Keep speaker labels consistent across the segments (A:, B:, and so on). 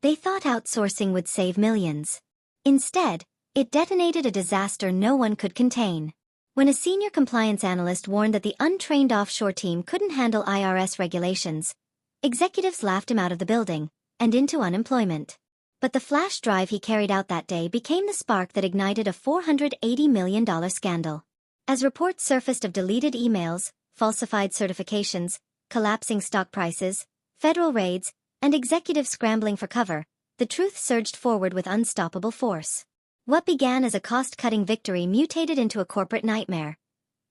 A: They thought outsourcing would save millions. Instead, it detonated a disaster no one could contain. When a senior compliance analyst warned that the untrained offshore team couldn't handle IRS regulations, executives laughed him out of the building and into unemployment. But the flash drive he carried out that day became the spark that ignited a $480 million scandal. As reports surfaced of deleted emails, falsified certifications, collapsing stock prices, federal raids, and executives scrambling for cover, the truth surged forward with unstoppable force. What began as a cost-cutting victory mutated into a corporate nightmare,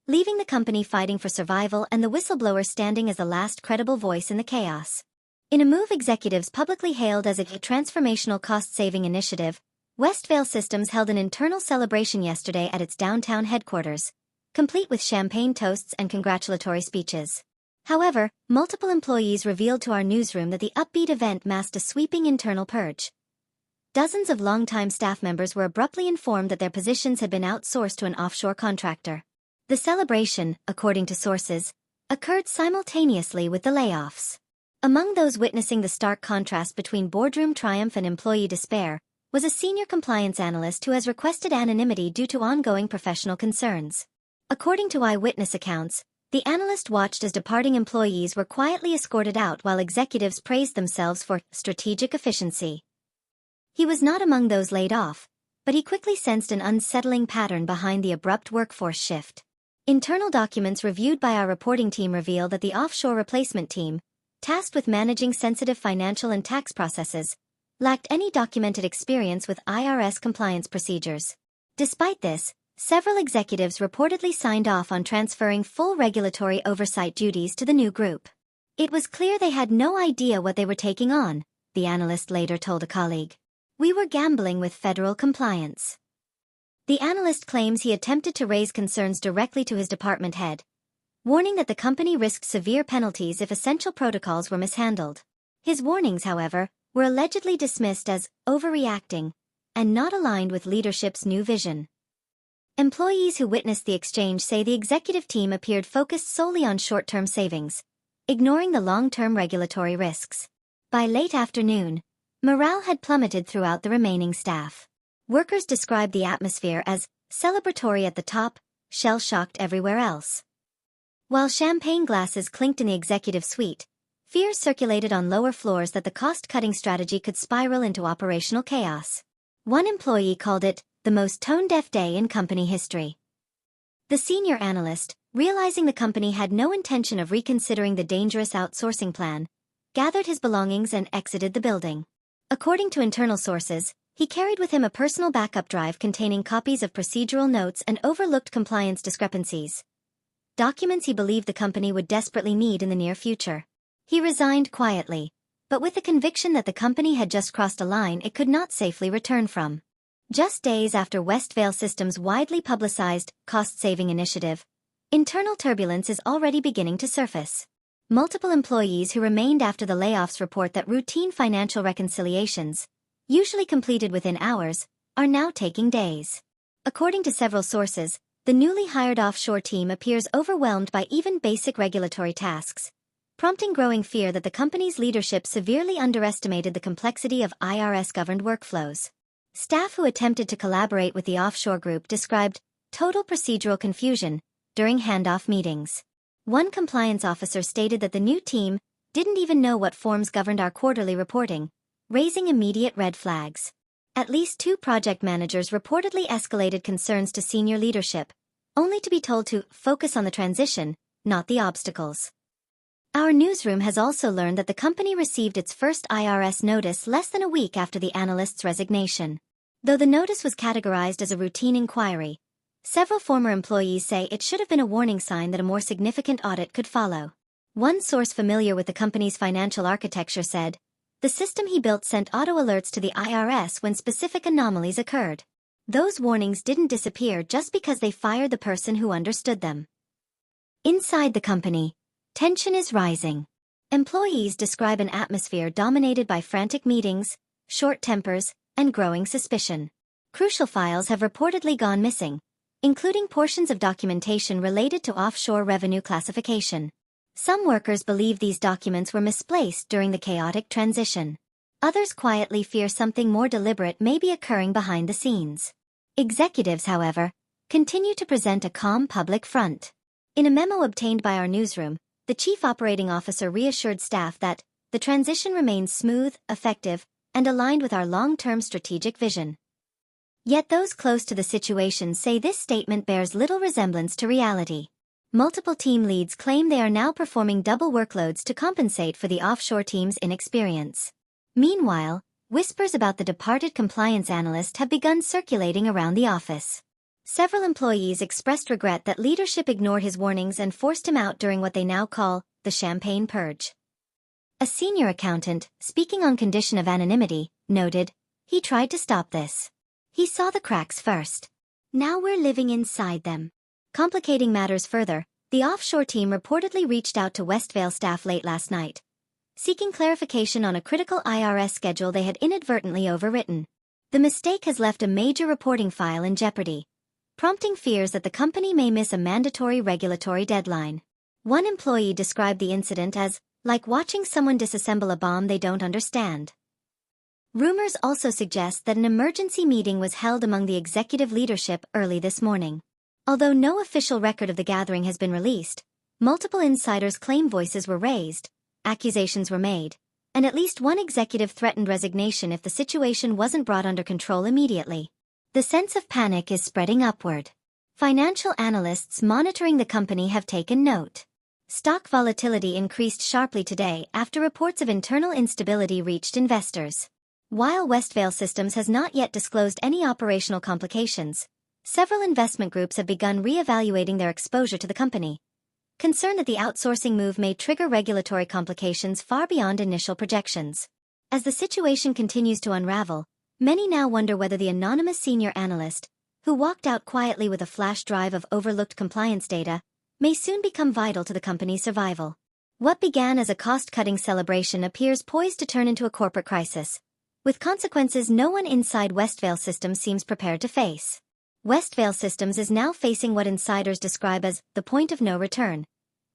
A: leaving the company fighting for survival and the whistleblower standing as the last credible voice in the chaos. In a move executives publicly hailed as a transformational cost-saving initiative, Westvale Systems held an internal celebration yesterday at its downtown headquarters, complete with champagne toasts and congratulatory speeches. However, multiple employees revealed to our newsroom that the upbeat event masked a sweeping internal purge. Dozens of longtime staff members were abruptly informed that their positions had been outsourced to an offshore contractor. The celebration, according to sources, occurred simultaneously with the layoffs. Among those witnessing the stark contrast between boardroom triumph and employee despair was a senior compliance analyst who has requested anonymity due to ongoing professional concerns. According to eyewitness accounts, the analyst watched as departing employees were quietly escorted out while executives praised themselves for strategic efficiency. He was not among those laid off, but he quickly sensed an unsettling pattern behind the abrupt workforce shift. Internal documents reviewed by our reporting team reveal that the offshore replacement team, tasked with managing sensitive financial and tax processes, lacked any documented experience with IRS compliance procedures. Despite this, several executives reportedly signed off on transferring full regulatory oversight duties to the new group. It was clear they had no idea what they were taking on, the analyst later told a colleague. We were gambling with federal compliance. The analyst claims he attempted to raise concerns directly to his department head, warning that the company risked severe penalties if essential protocols were mishandled. His warnings, however, were allegedly dismissed as overreacting and not aligned with leadership's new vision. Employees who witnessed the exchange say the executive team appeared focused solely on short-term savings, ignoring the long-term regulatory risks. By late afternoon, morale had plummeted throughout the remaining staff. Workers described the atmosphere as celebratory at the top, shell-shocked everywhere else. While champagne glasses clinked in the executive suite, fears circulated on lower floors that the cost-cutting strategy could spiral into operational chaos. One employee called it the most tone-deaf day in company history. The senior analyst, realizing the company had no intention of reconsidering the dangerous outsourcing plan, gathered his belongings and exited the building. According to internal sources, he carried with him a personal backup drive containing copies of procedural notes and overlooked compliance discrepancies, documents he believed the company would desperately need in the near future. He resigned quietly, but with the conviction that the company had just crossed a line it could not safely return from. Just days after Westvale Systems' widely publicized cost-saving initiative, internal turbulence is already beginning to surface. Multiple employees who remained after the layoffs report that routine financial reconciliations, usually completed within hours, are now taking days. According to several sources, the newly hired offshore team appears overwhelmed by even basic regulatory tasks, prompting growing fear that the company's leadership severely underestimated the complexity of IRS-governed workflows. Staff who attempted to collaborate with the offshore group described total procedural confusion during handoff meetings. One compliance officer stated that the new team didn't even know what forms governed our quarterly reporting, raising immediate red flags. At least 2 project managers reportedly escalated concerns to senior leadership, only to be told to focus on the transition, not the obstacles. Our newsroom has also learned that the company received its first IRS notice less than a week after the analyst's resignation. Though the notice was categorized as a routine inquiry, several former employees say it should have been a warning sign that a more significant audit could follow. One source familiar with the company's financial architecture said, the system he built sent auto alerts to the IRS when specific anomalies occurred. Those warnings didn't disappear just because they fired the person who understood them. Inside the company, tension is rising. Employees describe an atmosphere dominated by frantic meetings, short tempers, and growing suspicion. Crucial files have reportedly gone missing, including portions of documentation related to offshore revenue classification. Some workers believe these documents were misplaced during the chaotic transition. Others quietly fear something more deliberate may be occurring behind the scenes. Executives, however, continue to present a calm public front. In a memo obtained by our newsroom, the Chief Operating Officer reassured staff that the transition remains smooth, effective, and aligned with our long-term strategic vision. Yet those close to the situation say this statement bears little resemblance to reality. Multiple team leads claim they are now performing double workloads to compensate for the offshore team's inexperience. Meanwhile, whispers about the departed compliance analyst have begun circulating around the office. Several employees expressed regret that leadership ignored his warnings and forced him out during what they now call the champagne purge. A senior accountant, speaking on condition of anonymity, noted, "He tried to stop this. He saw the cracks first. Now we're living inside them." Complicating matters further, the offshore team reportedly reached out to Westvale staff late last night, seeking clarification on a critical IRS schedule they had inadvertently overwritten. The mistake has left a major reporting file in jeopardy, prompting fears that the company may miss a mandatory regulatory deadline. One employee described the incident as like watching someone disassemble a bomb they don't understand. Rumors also suggest that an emergency meeting was held among the executive leadership early this morning. Although no official record of the gathering has been released, multiple insiders claim voices were raised, accusations were made, and at least one executive threatened resignation if the situation wasn't brought under control immediately. The sense of panic is spreading upward. Financial analysts monitoring the company have taken note. Stock volatility increased sharply today after reports of internal instability reached investors. While Westvale Systems has not yet disclosed any operational complications, several investment groups have begun re-evaluating their exposure to the company, concerned that the outsourcing move may trigger regulatory complications far beyond initial projections. As the situation continues to unravel, many now wonder whether the anonymous senior analyst, who walked out quietly with a flash drive of overlooked compliance data, may soon become vital to the company's survival. What began as a cost-cutting celebration appears poised to turn into a corporate crisis, with consequences no one inside Westvale Systems seems prepared to face. Westvale Systems is now facing what insiders describe as the point of no return,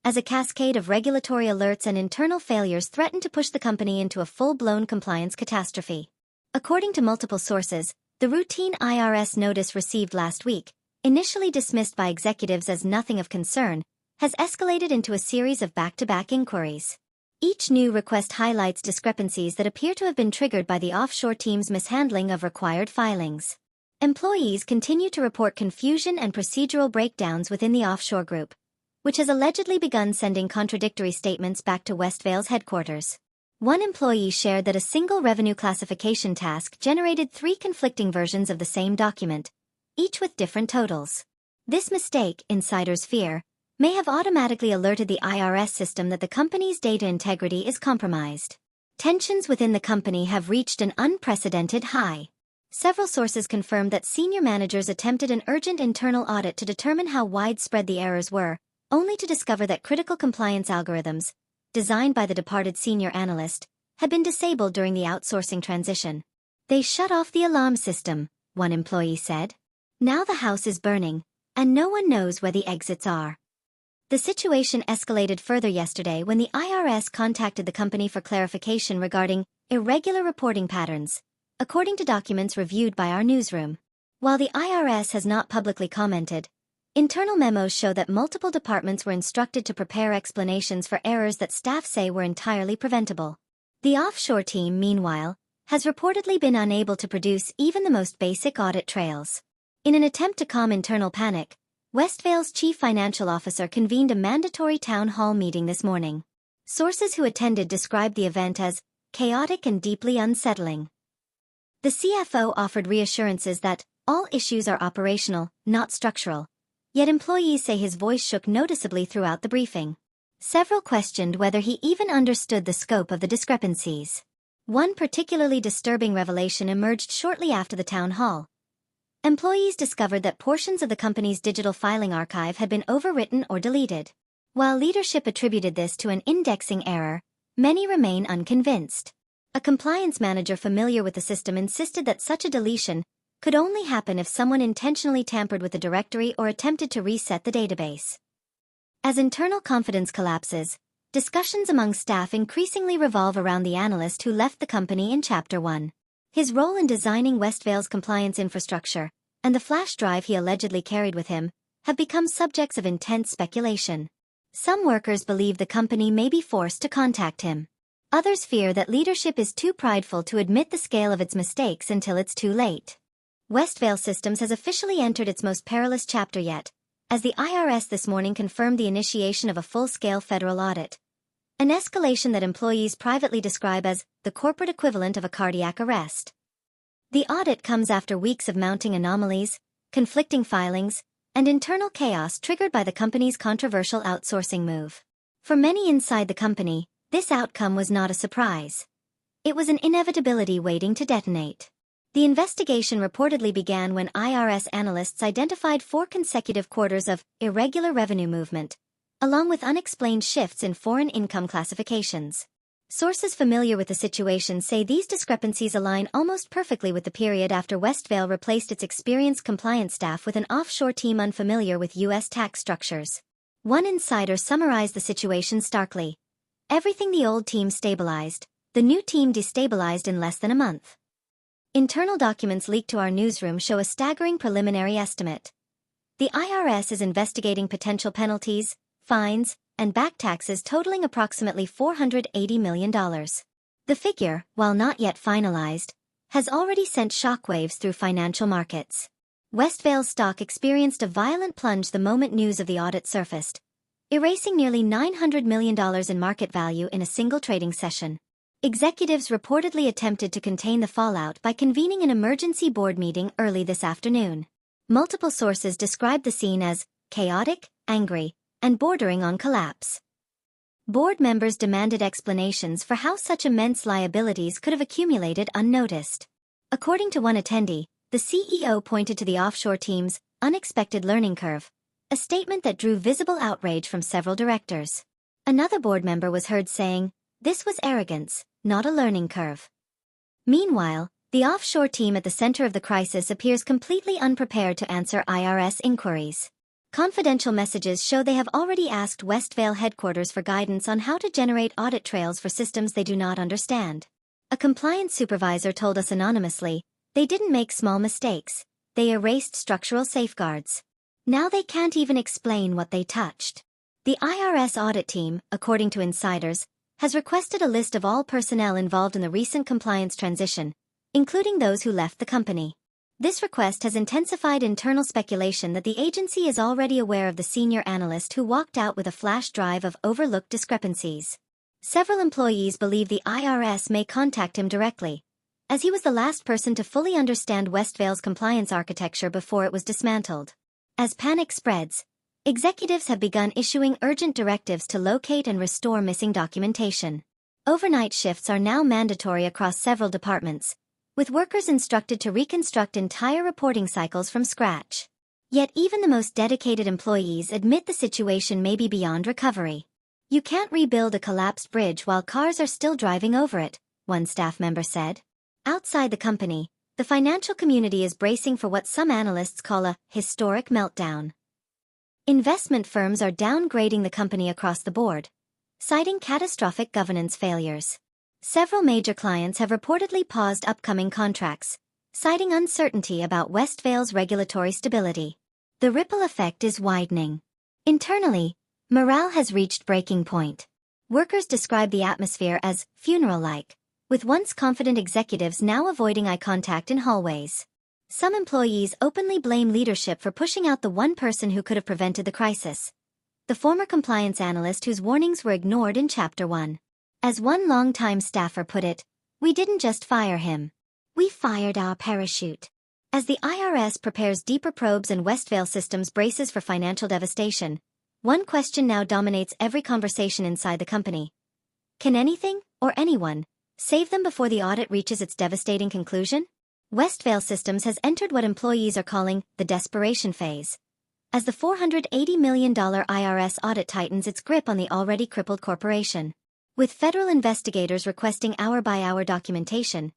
A: as a cascade of regulatory alerts and internal failures threaten to push the company into a full-blown compliance catastrophe. According to multiple sources, the routine IRS notice received last week, initially dismissed by executives as nothing of concern, has escalated into a series of back-to-back inquiries. Each new request highlights discrepancies that appear to have been triggered by the offshore team's mishandling of required filings. Employees continue to report confusion and procedural breakdowns within the offshore group, which has allegedly begun sending contradictory statements back to Westvale's headquarters. One employee shared that a single revenue classification task generated 3 conflicting versions of the same document, each with different totals. This mistake, insiders fear, may have automatically alerted the IRS system that the company's data integrity is compromised. Tensions within the company have reached an unprecedented high. Several sources confirmed that senior managers attempted an urgent internal audit to determine how widespread the errors were, only to discover that critical compliance algorithms, designed by the departed senior analyst, had been disabled during the outsourcing transition. "They shut off the alarm system," one employee said. "Now the house is burning, and no one knows where the exits are." The situation escalated further yesterday when the IRS contacted the company for clarification regarding irregular reporting patterns, according to documents reviewed by our newsroom. While the IRS has not publicly commented, internal memos show that multiple departments were instructed to prepare explanations for errors that staff say were entirely preventable. The offshore team, meanwhile, has reportedly been unable to produce even the most basic audit trails. In an attempt to calm internal panic, Westvale's chief financial officer convened a mandatory town hall meeting this morning. Sources who attended described the event as chaotic and deeply unsettling. The CFO offered reassurances that all issues are operational, not structural, yet employees say his voice shook noticeably throughout the briefing. Several questioned whether he even understood the scope of the discrepancies. One particularly disturbing revelation emerged shortly after the town hall. Employees discovered that portions of the company's digital filing archive had been overwritten or deleted. While leadership attributed this to an indexing error, many remain unconvinced. A compliance manager familiar with the system insisted that such a deletion could only happen if someone intentionally tampered with the directory or attempted to reset the database. As internal confidence collapses, discussions among staff increasingly revolve around the analyst who left the company in Chapter 1. His role in designing Westvale's compliance infrastructure, and the flash drive he allegedly carried with him, have become subjects of intense speculation. Some workers believe the company may be forced to contact him. Others fear that leadership is too prideful to admit the scale of its mistakes until it's too late. Westvale Systems has officially entered its most perilous chapter yet, as the IRS this morning confirmed the initiation of a full-scale federal audit. An escalation that employees privately describe as the corporate equivalent of a cardiac arrest. The audit comes after weeks of mounting anomalies, conflicting filings, and internal chaos triggered by the company's controversial outsourcing move. For many inside the company, this outcome was not a surprise. It was an inevitability waiting to detonate. The investigation reportedly began when IRS analysts identified 4 consecutive quarters of irregular revenue movement, along with unexplained shifts in foreign income classifications. Sources familiar with the situation say these discrepancies align almost perfectly with the period after Westvale replaced its experienced compliance staff with an offshore team unfamiliar with U.S. tax structures. One insider summarized the situation starkly. Everything the old team stabilized, the new team destabilized in less than a month. Internal documents leaked to our newsroom show a staggering preliminary estimate. The IRS is investigating potential penalties, fines, and back taxes totaling approximately $480 million. The figure, while not yet finalized, has already sent shockwaves through financial markets. Westvale's stock experienced a violent plunge the moment news of the audit surfaced, erasing nearly $900 million in market value in a single trading session. Executives reportedly attempted to contain the fallout by convening an emergency board meeting early this afternoon. Multiple sources described the scene as chaotic, angry, and bordering on collapse. Board members demanded explanations for how such immense liabilities could have accumulated unnoticed. According to one attendee, the CEO pointed to the offshore team's unexpected learning curve, a statement that drew visible outrage from several directors. Another board member was heard saying, "This was arrogance, not a learning curve." Meanwhile, the offshore team at the center of the crisis appears completely unprepared to answer IRS inquiries. Confidential messages show they have already asked Westvale headquarters for guidance on how to generate audit trails for systems they do not understand. A compliance supervisor told us anonymously, "They didn't make small mistakes, they erased structural safeguards. Now they can't even explain what they touched." The IRS audit team, according to insiders, has requested a list of all personnel involved in the recent compliance transition, including those who left the company. This request has intensified internal speculation that the agency is already aware of the senior analyst who walked out with a flash drive of overlooked discrepancies. Several employees believe the IRS may contact him directly, as he was the last person to fully understand Westvale's compliance architecture before it was dismantled. As panic spreads, executives have begun issuing urgent directives to locate and restore missing documentation. Overnight shifts are now mandatory across several departments, with workers instructed to reconstruct entire reporting cycles from scratch. Yet even the most dedicated employees admit the situation may be beyond recovery. "You can't rebuild a collapsed bridge while cars are still driving over it," one staff member said. Outside the company, the financial community is bracing for what some analysts call a historic meltdown. Investment firms are downgrading the company across the board, citing catastrophic governance failures. Several major clients have reportedly paused upcoming contracts, citing uncertainty about Westvale's regulatory stability. The ripple effect is widening. Internally, morale has reached breaking point. Workers describe the atmosphere as funeral-like, with once confident executives now avoiding eye contact in hallways. Some employees openly blame leadership for pushing out the one person who could have prevented the crisis: the former compliance analyst whose warnings were ignored in Chapter 1. As one longtime staffer put it, "We didn't just fire him. We fired our parachute." As the IRS prepares deeper probes and Westvale Systems braces for financial devastation, one question now dominates every conversation inside the company. Can anything, or anyone, save them before the audit reaches its devastating conclusion? Westvale Systems has entered what employees are calling the desperation phase, as the $480 million IRS audit tightens its grip on the already crippled corporation. With federal investigators requesting hour-by-hour documentation,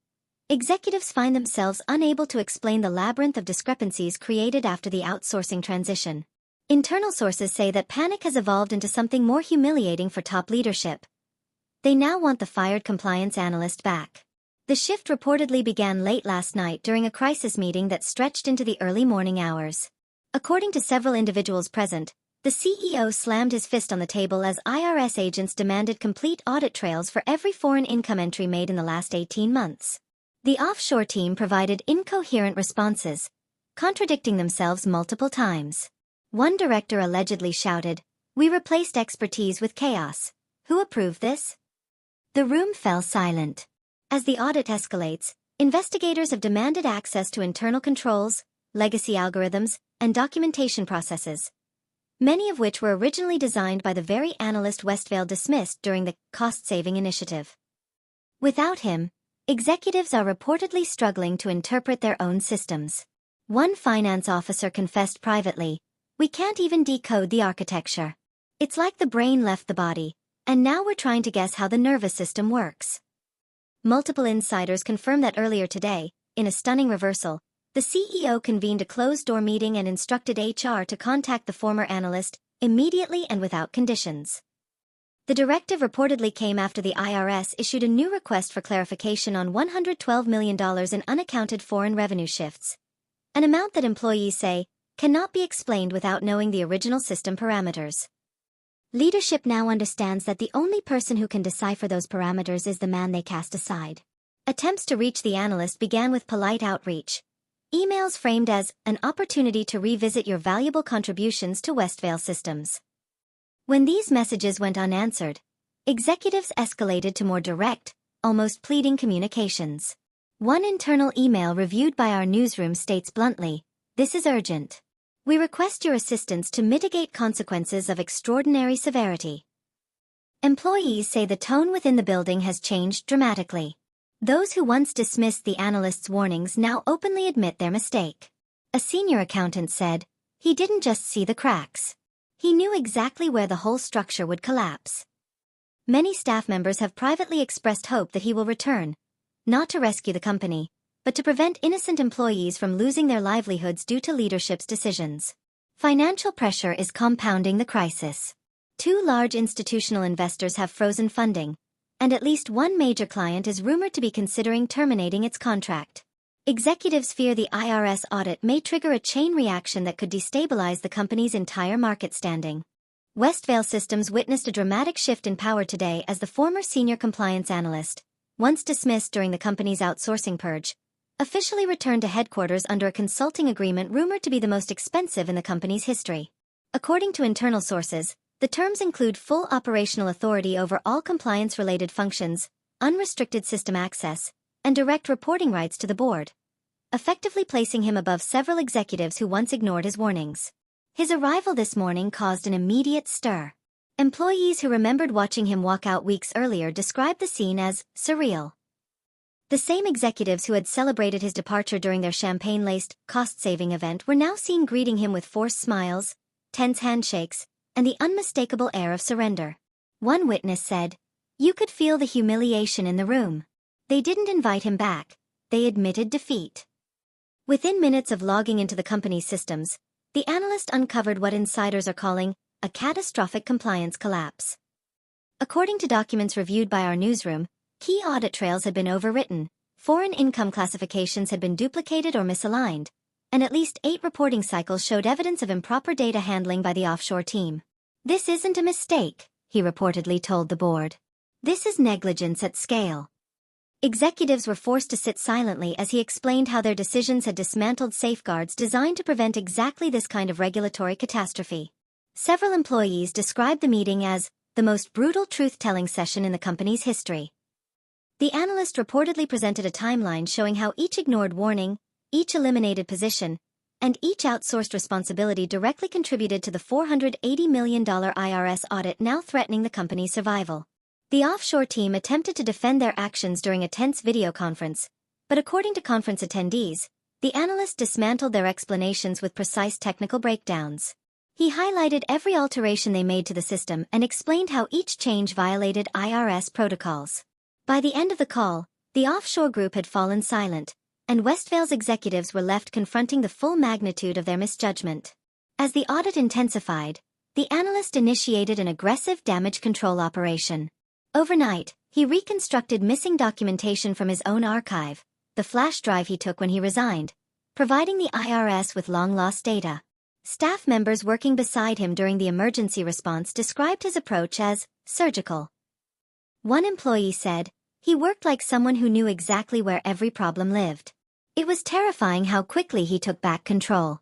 A: executives find themselves unable to explain the labyrinth of discrepancies created after the outsourcing transition. Internal sources say that panic has evolved into something more humiliating for top leadership. They now want the fired compliance analyst back. The shift reportedly began late last night during a crisis meeting that stretched into the early morning hours. According to several individuals present, the CEO slammed his fist on the table as IRS agents demanded complete audit trails for every foreign income entry made in the last 18 months. The offshore team provided incoherent responses, contradicting themselves multiple times. One director allegedly shouted, "We replaced expertise with chaos. Who approved this?" The room fell silent. As the audit escalates, investigators have demanded access to internal controls, legacy algorithms, and documentation processes, many of which were originally designed by the very analyst Westvale dismissed during the cost-saving initiative. Without him, executives are reportedly struggling to interpret their own systems. One finance officer confessed privately, "We can't even decode the architecture. It's like the brain left the body, and now we're trying to guess how the nervous system works." Multiple insiders confirmed that earlier today, in a stunning reversal, the CEO convened a closed-door meeting and instructed HR to contact the former analyst immediately and without conditions. The directive reportedly came after the IRS issued a new request for clarification on $112 million in unaccounted foreign revenue shifts, an amount that employees say cannot be explained without knowing the original system parameters. Leadership now understands that the only person who can decipher those parameters is the man they cast aside. Attempts to reach the analyst began with polite outreach. Emails framed as an opportunity to revisit your valuable contributions to Westvale systems. When these messages went unanswered, executives escalated to more direct, almost pleading communications. One internal email reviewed by our newsroom states bluntly, "This is urgent. We request your assistance to mitigate consequences of extraordinary severity." Employees say the tone within the building has changed dramatically. Those who once dismissed the analyst's warnings now openly admit their mistake. A senior accountant said, "He didn't just see the cracks. He knew exactly where the whole structure would collapse." Many staff members have privately expressed hope that he will return, not to rescue the company, but to prevent innocent employees from losing their livelihoods due to leadership's decisions. Financial pressure is compounding the crisis. Two large institutional investors have frozen funding, and at least one major client is rumored to be considering terminating its contract. Executives fear the IRS audit may trigger a chain reaction that could destabilize the company's entire market standing. Westvale Systems witnessed a dramatic shift in power today as the former senior compliance analyst, once dismissed during the company's outsourcing purge, officially returned to headquarters under a consulting agreement rumored to be the most expensive in the company's history. According to internal sources, the terms include full operational authority over all compliance-related functions, unrestricted system access, and direct reporting rights to the board, effectively placing him above several executives who once ignored his warnings. His arrival this morning caused an immediate stir. Employees who remembered watching him walk out weeks earlier described the scene as surreal. The same executives who had celebrated his departure during their champagne-laced, cost-saving event were now seen greeting him with forced smiles, tense handshakes, and the unmistakable air of surrender. One witness said, "You could feel the humiliation in the room. They didn't invite him back, they admitted defeat." Within minutes of logging into the company's systems, the analyst uncovered what insiders are calling a catastrophic compliance collapse. According to documents reviewed by our newsroom, key audit trails had been overwritten, foreign income classifications had been duplicated or misaligned, and at least 8 reporting cycles showed evidence of improper data handling by the offshore team. "This isn't a mistake," he reportedly told the board. "This is negligence at scale." Executives were forced to sit silently as he explained how their decisions had dismantled safeguards designed to prevent exactly this kind of regulatory catastrophe. Several employees described the meeting as the most brutal truth-telling session in the company's history. The analyst reportedly presented a timeline showing how each ignored warning, each eliminated position, and each outsourced responsibility directly contributed to the $480 million IRS audit now threatening the company's survival. The offshore team attempted to defend their actions during a tense video conference, but according to conference attendees, the analyst dismantled their explanations with precise technical breakdowns. He highlighted every alteration they made to the system and explained how each change violated IRS protocols. By the end of the call, the offshore group had fallen silent, and Westvale's executives were left confronting the full magnitude of their misjudgment. As the audit intensified, the analyst initiated an aggressive damage control operation. Overnight, he reconstructed missing documentation from his own archive, the flash drive he took when he resigned, providing the IRS with long-lost data. Staff members working beside him during the emergency response described his approach as surgical. One employee said, "He worked like someone who knew exactly where every problem lived. It was terrifying how quickly he took back control."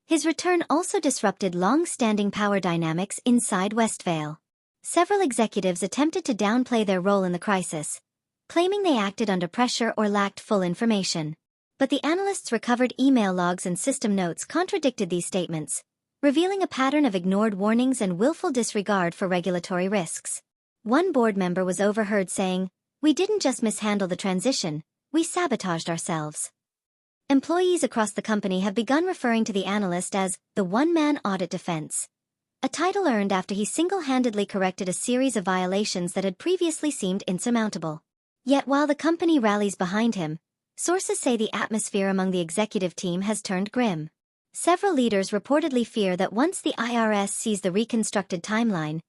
A: His return also disrupted long-standing power dynamics inside Westvale. Several executives attempted to downplay their role in the crisis, claiming they acted under pressure or lacked full information. But the analyst's recovered email logs and system notes contradicted these statements, revealing a pattern of ignored warnings and willful disregard for regulatory risks. One board member was overheard saying, "We didn't just mishandle the transition, we sabotaged ourselves." Employees across the company have begun referring to the analyst as the one-man audit defense, a title earned after he single-handedly corrected a series of violations that had previously seemed insurmountable. Yet while the company rallies behind him, sources say the atmosphere among the executive team has turned grim. Several leaders reportedly fear that once the IRS sees the reconstructed timeline,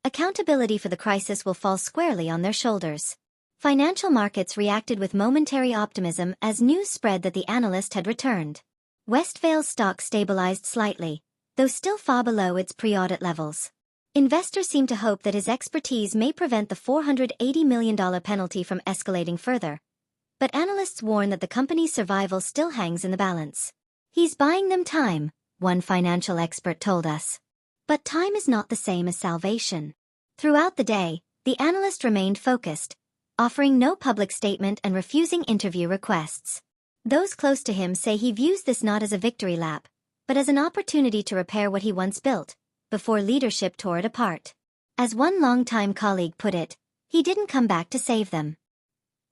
A: accountability for the crisis will fall squarely on their shoulders. Financial markets reacted with momentary optimism as news spread that the analyst had returned. Westvale's stock stabilized slightly, though still far below its pre-audit levels. Investors seem to hope that his expertise may prevent the $480 million penalty from escalating further. But analysts warn that the company's survival still hangs in the balance. "He's buying them time," one financial expert told us. But time is not the same as salvation. Throughout the day, the analyst remained focused, offering no public statement and refusing interview requests. Those close to him say he views this not as a victory lap, but as an opportunity to repair what he once built, before leadership tore it apart. As one longtime colleague put it, he didn't come back to save them.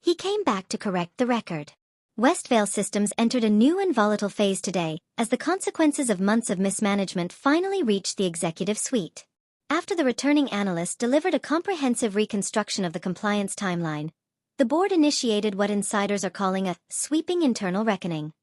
A: He came back to correct the record. Westvale Systems entered a new and volatile phase today, as the consequences of months of mismanagement finally reached the executive suite. After the returning analyst delivered a comprehensive reconstruction of the compliance timeline, the board initiated what insiders are calling a sweeping internal reckoning.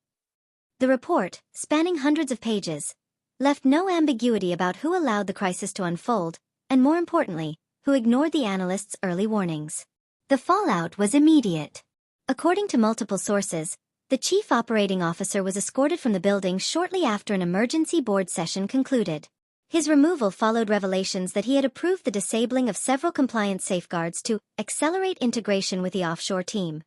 A: The report, spanning hundreds of pages, left no ambiguity about who allowed the crisis to unfold, and more importantly, who ignored the analyst's early warnings. The fallout was immediate. According to multiple sources, the chief operating officer was escorted from the building shortly after an emergency board session concluded. His removal followed revelations that he had approved the disabling of several compliance safeguards to accelerate integration with the offshore team.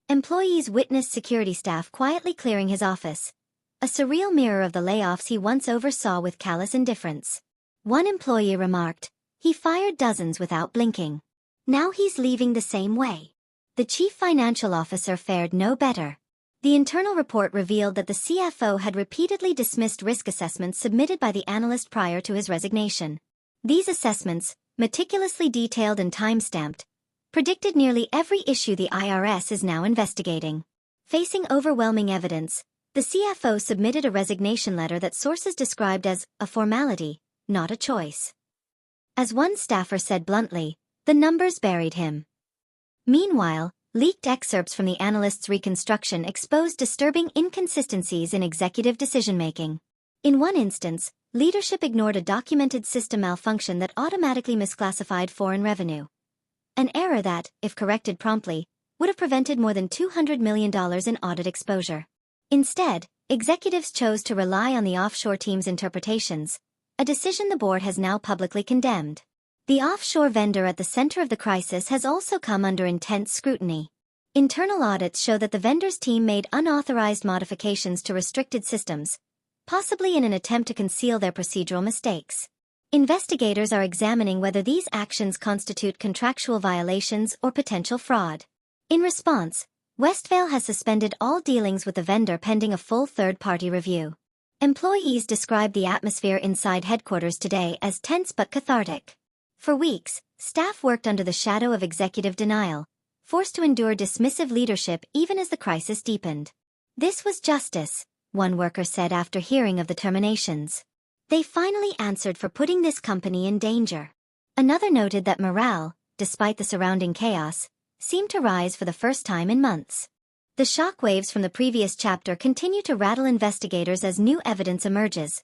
A: Employees witnessed security staff quietly clearing his office, a surreal mirror of the layoffs he once oversaw with callous indifference. One employee remarked, "He fired dozens without blinking. Now he's leaving the same way." The chief financial officer fared no better. The internal report revealed that the CFO had repeatedly dismissed risk assessments submitted by the analyst prior to his resignation. These assessments, meticulously detailed and time-stamped, predicted nearly every issue the IRS is now investigating. Facing overwhelming evidence, the CFO submitted a resignation letter that sources described as a formality, not a choice. As one staffer said bluntly, the numbers buried him. Meanwhile, leaked excerpts from the analyst's reconstruction exposed disturbing inconsistencies in executive decision-making. In one instance, leadership ignored a documented system malfunction that automatically misclassified foreign revenue. An error that, if corrected promptly, would have prevented more than $200 million in audit exposure. Instead, executives chose to rely on the offshore team's interpretations, a decision the board has now publicly condemned. The offshore vendor at the center of the crisis has also come under intense scrutiny. Internal audits show that the vendor's team made unauthorized modifications to restricted systems, possibly in an attempt to conceal their procedural mistakes. Investigators are examining whether these actions constitute contractual violations or potential fraud. In response, Westvale has suspended all dealings with the vendor pending a full third-party review. Employees described the atmosphere inside headquarters today as tense but cathartic. For weeks, staff worked under the shadow of executive denial, forced to endure dismissive leadership even as the crisis deepened. "This was justice," one worker said after hearing of the terminations. "They finally answered for putting this company in danger." Another noted that morale, despite the surrounding chaos, seemed to rise for the first time in months. The shockwaves from the previous chapter continue to rattle investigators as new evidence emerges,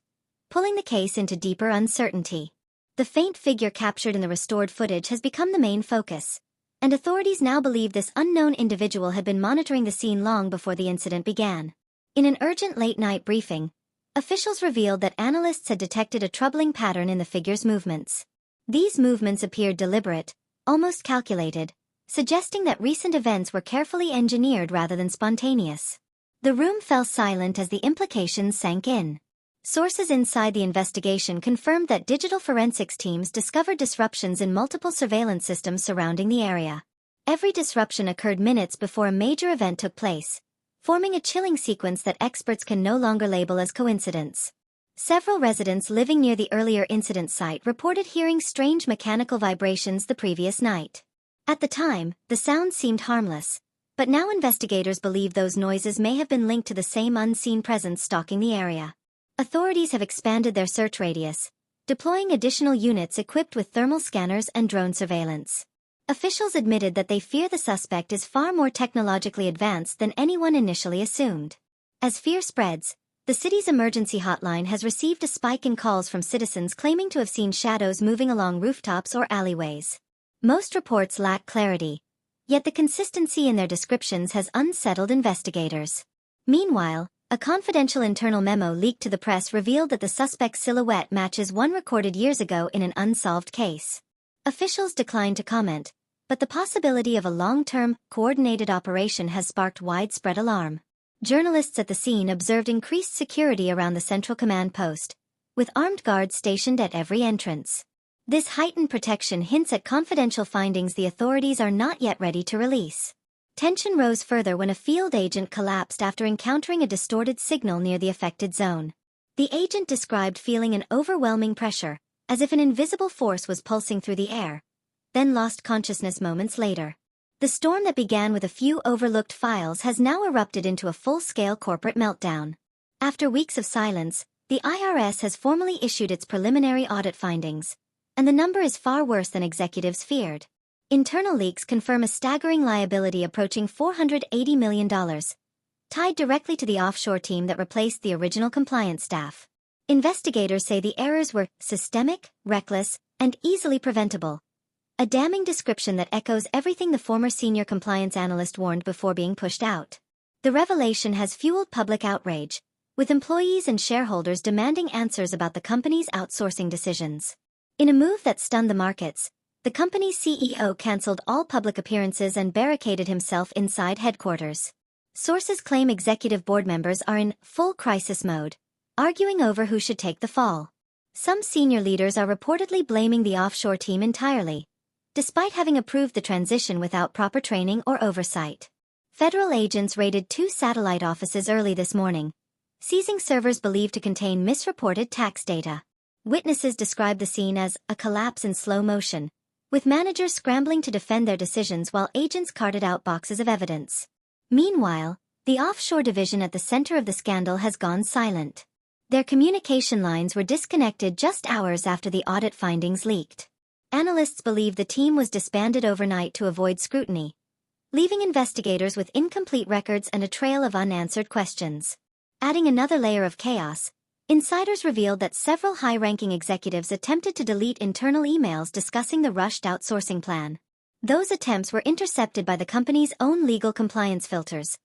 A: pulling the case into deeper uncertainty. The faint figure captured in the restored footage has become the main focus, and authorities now believe this unknown individual had been monitoring the scene long before the incident began. In an urgent late-night briefing, officials revealed that analysts had detected a troubling pattern in the figure's movements. These movements appeared deliberate, almost calculated, suggesting that recent events were carefully engineered rather than spontaneous. The room fell silent as the implications sank in. Sources inside the investigation confirmed that digital forensics teams discovered disruptions in multiple surveillance systems surrounding the area. Every disruption occurred minutes before a major event took place, forming a chilling sequence that experts can no longer label as coincidence. Several residents living near the earlier incident site reported hearing strange mechanical vibrations the previous night. At the time, the sounds seemed harmless, but now investigators believe those noises may have been linked to the same unseen presence stalking the area. Authorities have expanded their search radius, deploying additional units equipped with thermal scanners and drone surveillance. Officials admitted that they fear the suspect is far more technologically advanced than anyone initially assumed. As fear spreads, the city's emergency hotline has received a spike in calls from citizens claiming to have seen shadows moving along rooftops or alleyways. Most reports lack clarity, yet the consistency in their descriptions has unsettled investigators. Meanwhile, a confidential internal memo leaked to the press revealed that the suspect's silhouette matches one recorded years ago in an unsolved case. Officials declined to comment, but the possibility of a long-term, coordinated operation has sparked widespread alarm. Journalists at the scene observed increased security around the central command post, with armed guards stationed at every entrance. This heightened protection hints at confidential findings the authorities are not yet ready to release. Tension rose further when a field agent collapsed after encountering a distorted signal near the affected zone. The agent described feeling an overwhelming pressure, as if an invisible force was pulsing through the air, then lost consciousness moments later. The storm that began with a few overlooked files has now erupted into a full-scale corporate meltdown. After weeks of silence, the IRS has formally issued its preliminary audit findings, and the number is far worse than executives feared. Internal leaks confirm a staggering liability approaching $480 million, tied directly to the offshore team that replaced the original compliance staff. Investigators say the errors were systemic, reckless, and easily preventable, a damning description that echoes everything the former senior compliance analyst warned before being pushed out. The revelation has fueled public outrage, with employees and shareholders demanding answers about the company's outsourcing decisions. In a move that stunned the markets, the company's CEO cancelled all public appearances and barricaded himself inside headquarters. Sources claim executive board members are in full crisis mode, arguing over who should take the fall. Some senior leaders are reportedly blaming the offshore team entirely, despite having approved the transition without proper training or oversight. Federal agents raided 2 satellite offices early this morning, seizing servers believed to contain misreported tax data. Witnesses described the scene as a collapse in slow motion, with managers scrambling to defend their decisions while agents carted out boxes of evidence. Meanwhile, the offshore division at the center of the scandal has gone silent. Their communication lines were disconnected just hours after the audit findings leaked. Analysts believe the team was disbanded overnight to avoid scrutiny, leaving investigators with incomplete records and a trail of unanswered questions. Adding another layer of chaos, insiders revealed that several high-ranking executives attempted to delete internal emails discussing the rushed outsourcing plan. Those attempts were intercepted by the company's own legal compliance filters,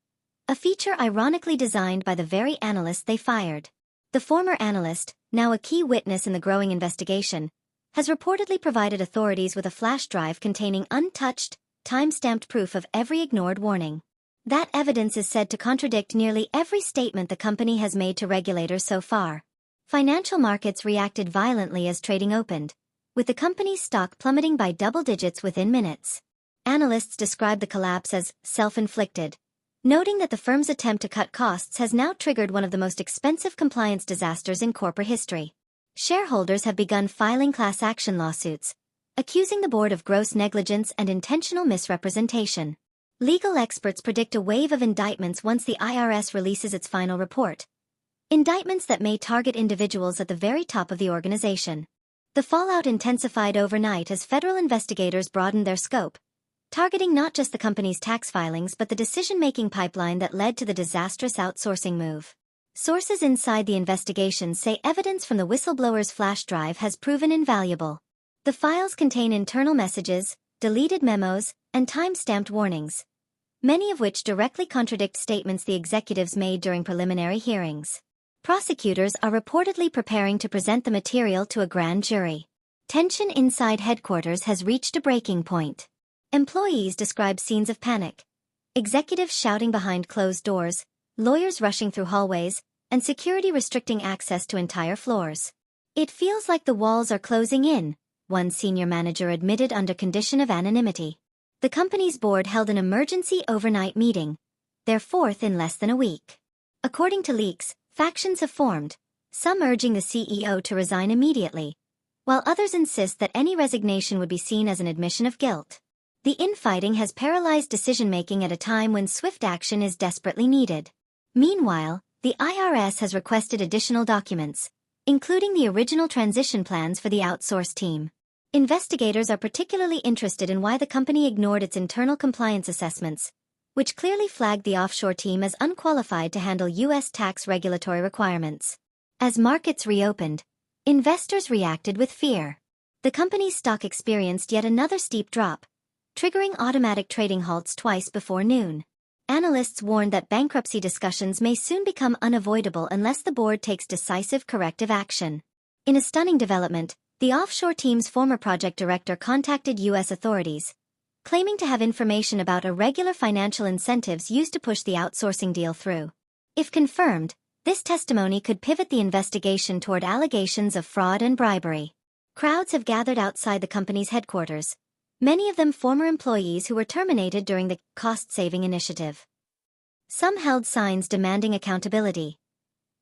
A: a feature ironically designed by the very analysts they fired. The former analyst, now a key witness in the growing investigation, has reportedly provided authorities with a flash drive containing untouched, time-stamped proof of every ignored warning. That evidence is said to contradict nearly every statement the company has made to regulators so far. Financial markets reacted violently as trading opened, with the company's stock plummeting by double digits within minutes. Analysts describe the collapse as self-inflicted, noting that the firm's attempt to cut costs has now triggered one of the most expensive compliance disasters in corporate history. Shareholders have begun filing class action lawsuits, accusing the board of gross negligence and intentional misrepresentation. Legal experts predict a wave of indictments once the IRS releases its final report. Indictments that may target individuals at the very top of the organization. The fallout intensified overnight as federal investigators broadened their scope, targeting not just the company's tax filings but the decision-making pipeline that led to the disastrous outsourcing move. Sources inside the investigation say evidence from the whistleblower's flash drive has proven invaluable. The files contain internal messages, deleted memos, and time-stamped warnings, many of which directly contradict statements the executives made during preliminary hearings. Prosecutors are reportedly preparing to present the material to a grand jury. Tension inside headquarters has reached a breaking point. Employees describe scenes of panic. Executives shouting behind closed doors, lawyers rushing through hallways, and security restricting access to entire floors. "It feels like the walls are closing in," one senior manager admitted under condition of anonymity. The company's board held an emergency overnight meeting, their fourth in less than a week. According to leaks, factions have formed, some urging the CEO to resign immediately, while others insist that any resignation would be seen as an admission of guilt. The infighting has paralyzed decision-making at a time when swift action is desperately needed. Meanwhile, the IRS has requested additional documents, including the original transition plans for the outsourced team. Investigators are particularly interested in why the company ignored its internal compliance assessments, which clearly flagged the offshore team as unqualified to handle U.S. tax regulatory requirements. As markets reopened, investors reacted with fear. The company's stock experienced yet another steep drop, triggering automatic trading halts twice before noon. Analysts warned that bankruptcy discussions may soon become unavoidable unless the board takes decisive corrective action. In a stunning development, the offshore team's former project director contacted U.S. authorities, claiming to have information about irregular financial incentives used to push the outsourcing deal through. If confirmed, this testimony could pivot the investigation toward allegations of fraud and bribery. Crowds have gathered outside the company's headquarters, many of them former employees who were terminated during the cost-saving initiative. Some held signs demanding accountability.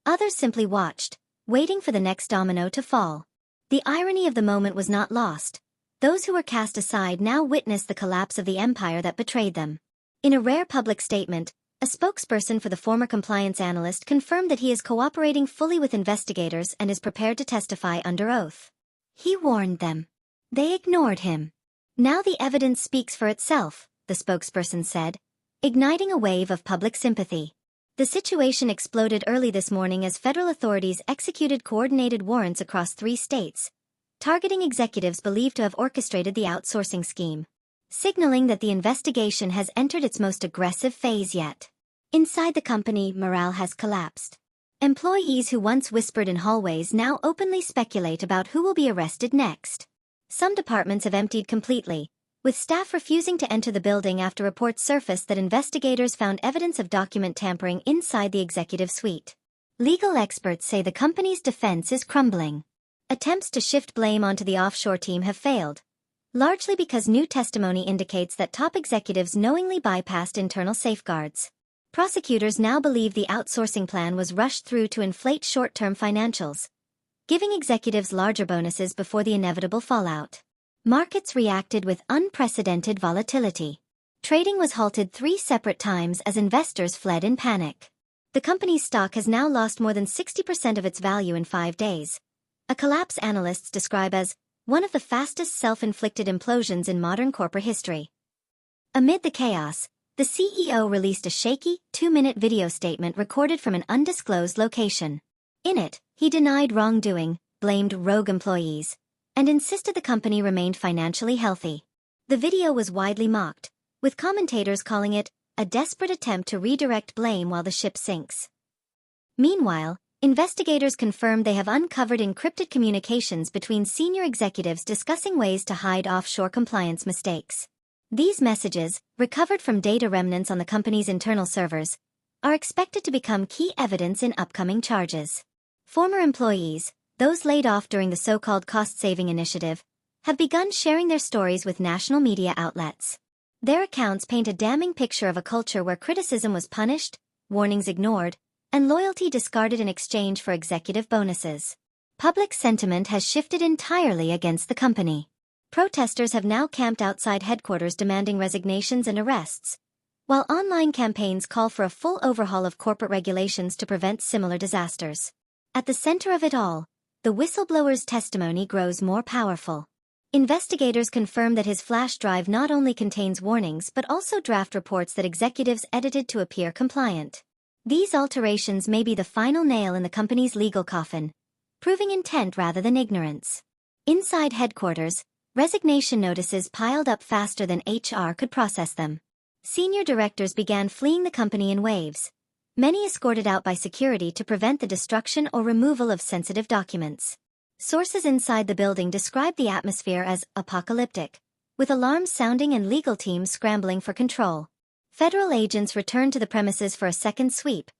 A: Others simply watched, waiting for the next domino to fall. The irony of the moment was not lost. Those who were cast aside now witnessed the collapse of the empire that betrayed them. In a rare public statement, a spokesperson for the former compliance analyst confirmed that he is cooperating fully with investigators and is prepared to testify under oath. He warned them. They ignored him. "Now the evidence speaks for itself," the spokesperson said, igniting a wave of public sympathy. The situation exploded early this morning as federal authorities executed coordinated warrants across 3 states, targeting executives believed to have orchestrated the outsourcing scheme, signaling that the investigation has entered its most aggressive phase yet. Inside the company, morale has collapsed. Employees who once whispered in hallways now openly speculate about who will be arrested next. Some departments have emptied completely, with staff refusing to enter the building after reports surfaced that investigators found evidence of document tampering inside the executive suite. Legal experts say the company's defense is crumbling. Attempts to shift blame onto the offshore team have failed, largely because new testimony indicates that top executives knowingly bypassed internal safeguards. Prosecutors now believe the outsourcing plan was rushed through to inflate short-term financials, giving executives larger bonuses before the inevitable fallout. Markets reacted with unprecedented volatility. Trading was halted 3 separate times as investors fled in panic. The company's stock has now lost more than 60% of its value in 5 days, a collapse analysts describe as one of the fastest self-inflicted implosions in modern corporate history. Amid the chaos, the CEO released a shaky, 2-minute video statement recorded from an undisclosed location. In it, he denied wrongdoing, blamed rogue employees, and insisted the company remained financially healthy. The video was widely mocked, with commentators calling it a desperate attempt to redirect blame while the ship sinks. Meanwhile, investigators confirmed they have uncovered encrypted communications between senior executives discussing ways to hide offshore compliance mistakes. These messages, recovered from data remnants on the company's internal servers, are expected to become key evidence in upcoming charges. Former employees, those laid off during the so-called cost-saving initiative, have begun sharing their stories with national media outlets. Their accounts paint a damning picture of a culture where criticism was punished, warnings ignored, and loyalty discarded in exchange for executive bonuses. Public sentiment has shifted entirely against the company. Protesters have now camped outside headquarters demanding resignations and arrests, while online campaigns call for a full overhaul of corporate regulations to prevent similar disasters. At the center of it all, the whistleblower's testimony grows more powerful. Investigators confirm that his flash drive not only contains warnings but also draft reports that executives edited to appear compliant. These alterations may be the final nail in the company's legal coffin, proving intent rather than ignorance. Inside headquarters, resignation notices piled up faster than HR could process them. Senior directors began fleeing the company in waves, many escorted out by security to prevent the destruction or removal of sensitive documents. Sources inside the building described the atmosphere as apocalyptic, with alarms sounding and legal teams scrambling for control. Federal agents returned to the premises for a second sweep,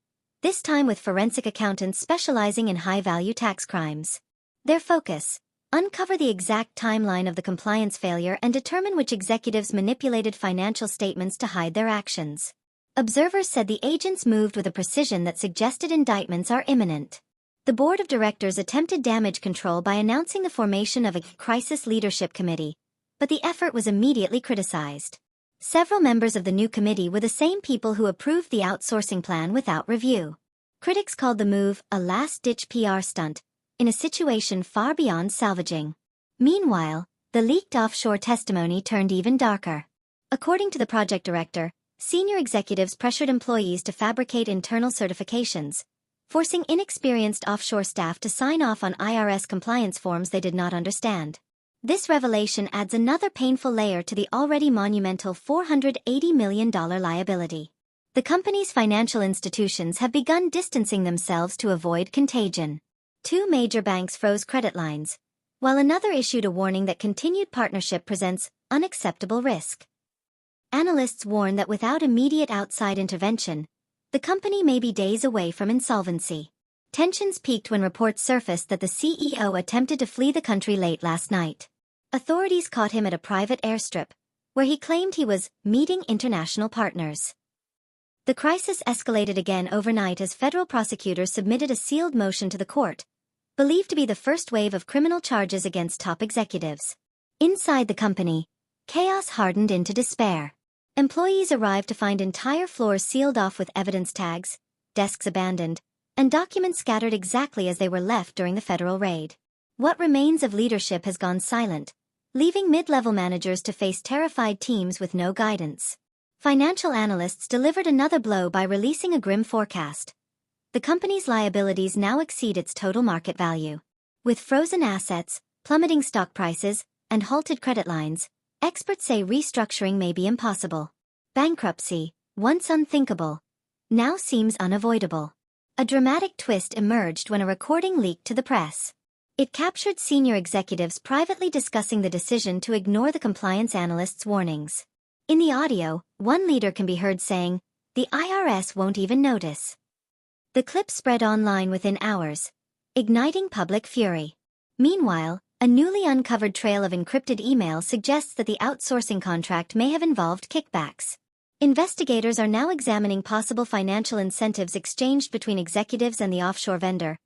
A: this time with forensic accountants specializing in high-value tax crimes. Their focus: uncover the exact timeline of the compliance failure and determine which executives manipulated financial statements to hide their actions. Observers said the agents moved with a precision that suggested indictments are imminent. The board of directors attempted damage control by announcing the formation of a crisis leadership committee, but the effort was immediately criticized. Several members of the new committee were the same people who approved the outsourcing plan without review. Critics called the move a last-ditch PR stunt, in a situation far beyond salvaging. Meanwhile, the leaked offshore testimony turned even darker. According to the project director, senior executives pressured employees to fabricate internal certifications, forcing inexperienced offshore staff to sign off on IRS compliance forms they did not understand. This revelation adds another painful layer to the already monumental $480 million liability. The company's financial institutions have begun distancing themselves to avoid contagion. 2 major banks froze credit lines, while another issued a warning that continued partnership presents unacceptable risk. Analysts warn that without immediate outside intervention, the company may be days away from insolvency. Tensions peaked when reports surfaced that the CEO attempted to flee the country late last night. Authorities caught him at a private airstrip, where he claimed he was meeting international partners. The crisis escalated again overnight as federal prosecutors submitted a sealed motion to the court, believed to be the first wave of criminal charges against top executives. Inside the company, chaos hardened into despair. Employees arrived to find entire floors sealed off with evidence tags, desks abandoned, and documents scattered exactly as they were left during the federal raid. What remains of leadership has gone silent, leaving mid-level managers to face terrified teams with no guidance. Financial analysts delivered another blow by releasing a grim forecast. The company's liabilities now exceed its total market value. With frozen assets, plummeting stock prices, and halted credit lines, experts say restructuring may be impossible. Bankruptcy, once unthinkable, now seems unavoidable. A dramatic twist emerged when a recording leaked to the press. It captured senior executives privately discussing the decision to ignore the compliance analyst's warnings. In the audio, one leader can be heard saying, "The IRS won't even notice." The clip spread online within hours, igniting public fury. Meanwhile, a newly uncovered trail of encrypted emails suggests that the outsourcing contract may have involved kickbacks. Investigators are now examining possible financial incentives exchanged between executives and the offshore vendor,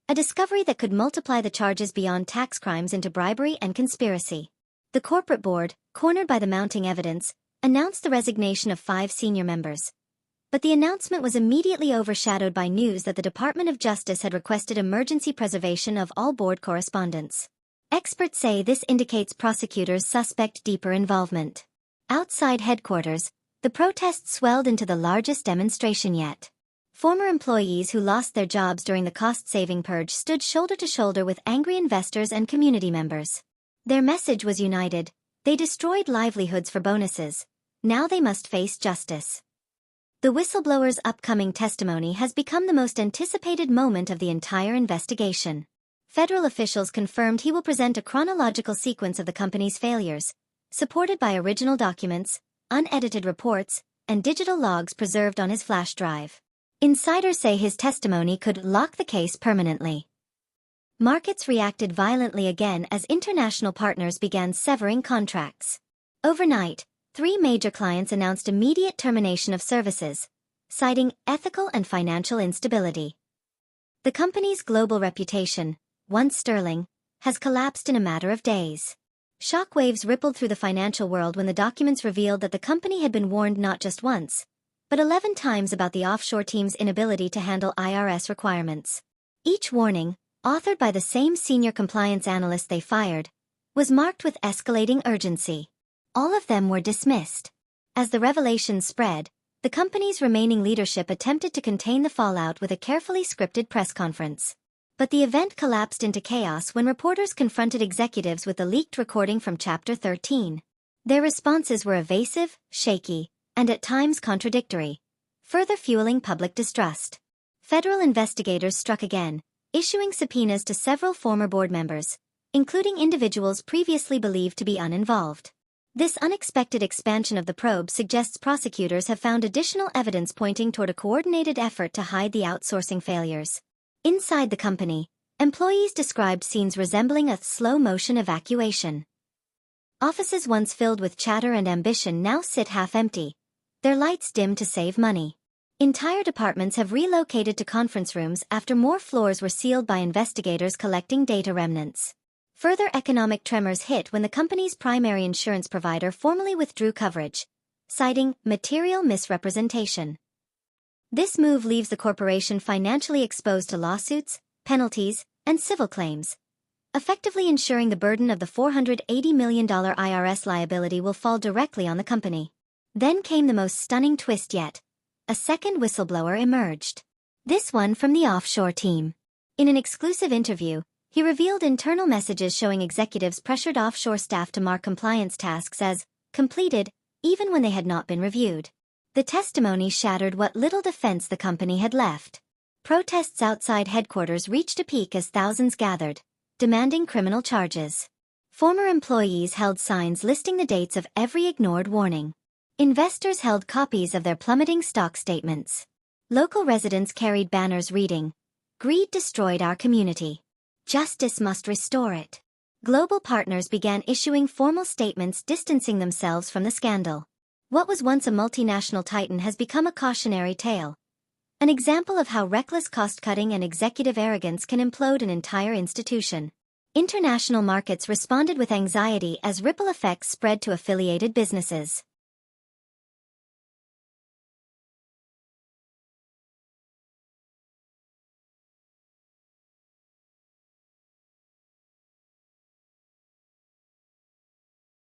A: a discovery that could multiply the charges beyond tax crimes into bribery and conspiracy. The corporate board, cornered by the mounting evidence, announced the resignation of 5 senior members. But the announcement was immediately overshadowed by news that the Department of Justice had requested emergency preservation of all board correspondence. Experts say this indicates prosecutors suspect deeper involvement. Outside headquarters, the protests swelled into the largest demonstration yet. Former employees who lost their jobs during the cost-saving purge stood shoulder to shoulder with angry investors and community members. Their message was united: they destroyed livelihoods for bonuses. Now they must face justice. The whistleblower's upcoming testimony has become the most anticipated moment of the entire investigation. Federal officials confirmed he will present a chronological sequence of the company's failures, supported by original documents, unedited reports, and digital logs preserved on his flash drive. Insiders say his testimony could lock the case permanently. Markets reacted violently again as international partners began severing contracts. Overnight, 3 major clients announced immediate termination of services, citing ethical and financial instability. The company's global reputation, once sterling, has collapsed in a matter of days. Shockwaves rippled through the financial world when the documents revealed that the company had been warned not just once, but 11 times about the offshore team's inability to handle IRS requirements. Each warning, authored by the same senior compliance analyst they fired, was marked with escalating urgency. All of them were dismissed. As the revelations spread, The company's remaining leadership attempted to contain the fallout with a carefully scripted press conference. But the event collapsed into chaos when reporters confronted executives with the leaked recording from Chapter 13. Their responses were evasive, shaky, and at times contradictory, further fueling public distrust. Federal investigators struck again, issuing subpoenas to several former board members, including individuals previously believed to be uninvolved. This unexpected expansion of the probe suggests prosecutors have found additional evidence pointing toward a coordinated effort to hide the outsourcing failures. Inside the company, employees described scenes resembling a slow-motion evacuation. Offices once filled with chatter and ambition now sit half-empty, their lights dim to save money. Entire departments have relocated to conference rooms after more floors were sealed by investigators collecting data remnants. Further economic tremors hit when the company's primary insurance provider formally withdrew coverage, citing material misrepresentation. This move leaves the corporation financially exposed to lawsuits, penalties, and civil claims, effectively ensuring the burden of the $480 million IRS liability will fall directly on the company. Then came the most stunning twist yet. A second whistleblower emerged. This one from the offshore team. In an exclusive interview, he revealed internal messages showing executives pressured offshore staff to mark compliance tasks as completed, even when they had not been reviewed. The testimony shattered what little defense the company had left. Protests outside headquarters reached a peak as thousands gathered, demanding criminal charges. Former employees held signs listing the dates of every ignored warning. Investors held copies of their plummeting stock statements. Local residents carried banners reading, "Greed destroyed our community. Justice must restore it." Global partners began issuing formal statements distancing themselves from the scandal. What was once a multinational titan has become a cautionary tale. An example of how reckless cost-cutting and executive arrogance can implode an entire institution. International markets responded with anxiety as ripple effects spread to affiliated businesses.